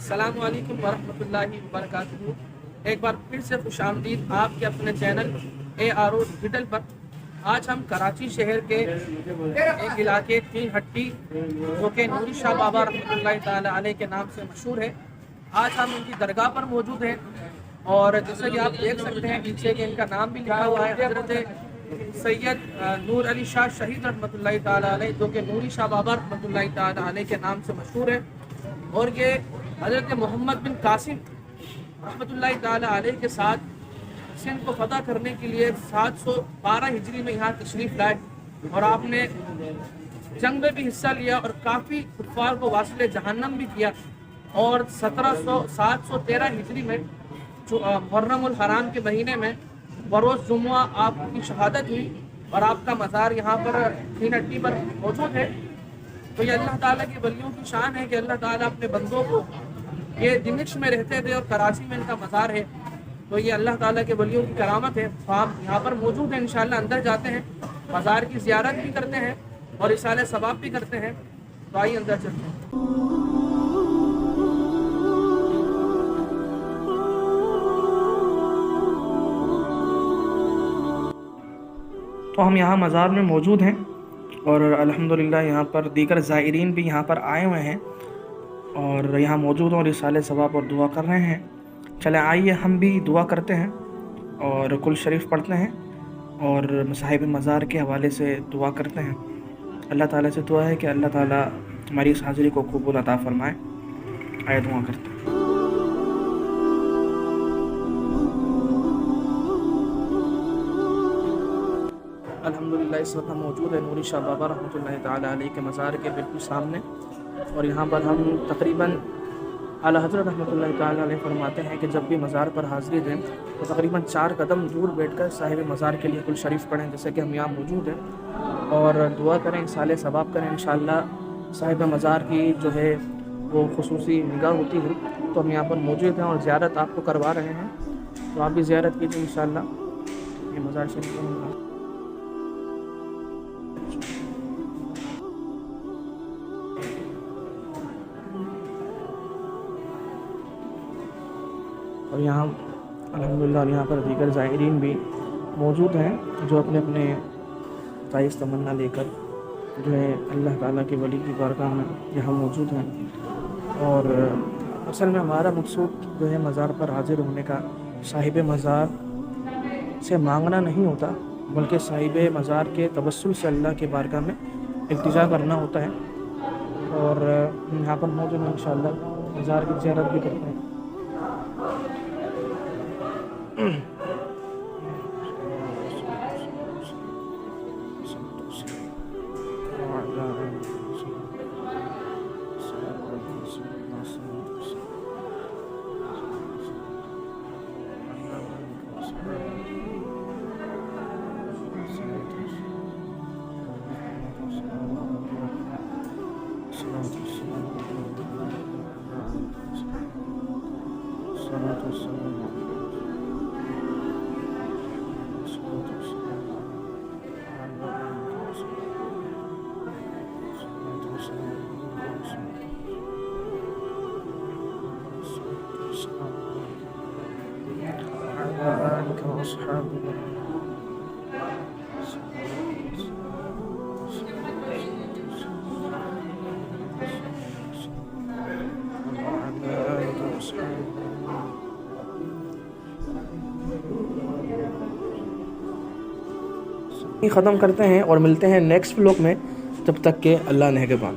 السلام علیکم ورحمۃ اللہ وبرکاتہ۔ ایک بار پھر سے خوش آمدید آپ کے اپنے چینل ARO ڈیجیٹل پر۔ آج ہم کراچی شہر کے ایک علاقے تین ہٹی جو کہ نوری شاہ بابا رحمۃ اللہ تعالی علیہ کے نام سے مشہور ہے، آج ہم ان کی درگاہ پر موجود ہیں، اور جیسا کہ آپ دیکھ سکتے ہیں نیچے کہ ان کا نام بھی لکھا ہوا ہے، حضرت سید نور علی شاہ شہید رحمۃ اللہ تعالی علیہ، جو کہ نوری شاہ بابا رحمۃ اللہ تعالی علیہ کے نام سے مشہور ہے، اور یہ حضرت محمد بن قاسم رحمۃ اللہ تعالی علیہ کے ساتھ سندھ کو فتح کرنے کے لیے 712 ہجری میں یہاں تشریف لائے، اور آپ نے جنگ میں بھی حصہ لیا اور کافی کفار کو واصل جہنم بھی کیا، اور 713 ہجری میں محرم الحرام کے مہینے میں بروز جمعہ آپ کی شہادت ہوئی، اور آپ کا مزار یہاں پر تین ہٹی پر موجود ہے۔ تو یہ اللہ تعالیٰ کی ولیوں کی شان ہے کہ اللہ تعالیٰ اپنے بندوں کو، یہ دمشق میں رہتے تھے اور کراچی میں ان کا مزار ہے، تو یہ اللہ تعالیٰ کے ولیوں کی کرامت ہے۔ تو آپ یہاں پر موجود ہیں، انشاءاللہ اندر جاتے ہیں، مزار کی زیارت بھی کرتے ہیں اور اصالہ ثواب بھی کرتے ہیں۔ تو آئیے اندر چلتے ہیں۔ تو ہم یہاں مزار میں موجود ہیں، اور الحمدللہ یہاں پر دیگر زائرین بھی یہاں پر آئے ہوئے ہیں اور یہاں موجود ہیں اور اصالہ ثواب اور دعا کر رہے ہیں۔ چلیں آئیے ہم بھی دعا کرتے ہیں اور کل شریف پڑھتے ہیں اور مصاحب مزار کے حوالے سے دعا کرتے ہیں۔ اللہ تعالیٰ سے دعا ہے کہ اللہ تعالیٰ ہماری اس حاضری کو قبول عطا فرمائے۔ آئے دعا کرتے ہیں۔ الحمدللہ اس وقت ہم موجود ہیں نوری شاہ بابا رحمۃ اللہ تعالی علیہ کے مزار کے بالکل سامنے، اور یہاں پر ہم تقریباً اعلیٰ حضرت رحمۃ اللہ تعالی علیہ فرماتے ہیں کہ جب بھی مزار پر حاضری دیں تو تقریباً 4 قدم دور بیٹھ کر صاحب مزار کے لیے کل شریف پڑھیں، جیسے کہ ہم یہاں موجود ہیں، اور دعا کریں، اصالہ ثواب کریں۔ انشاءاللہ صاحب مزار کی جو ہے وہ خصوصی نگاہ ہوتی ہے، تو ہم یہاں پر موجود ہیں اور زیارت آپ کو کروا رہے ہیں، تو آپ بھی زیارت کیجیے انشاءاللہ۔ یہ مزار شریف کا اور یہاں الحمدللہ یہاں پر دیگر زائرین بھی موجود ہیں جو اپنے اپنے خواہش تمنا لے کر جو ہے اللہ تعالیٰ کے ولی کی بارگاہ میں یہاں موجود ہیں۔ اور اصل میں ہمارا مقصود جو ہے مزار پر حاضر ہونے کا صاحب مزار سے مانگنا نہیں ہوتا، بلکہ صاحب مزار کے توسل سے اللہ کے بارگاہ میں التجا کرنا ہوتا ہے، اور یہاں پر موجود ہیں انشاءاللہ مزار کی زیارت بھی کرتے ہیں۔ ختم کرتے ہیں اور ملتے ہیں نیکسٹ ولاگ میں، تب تک کہ اللہ نگہبان۔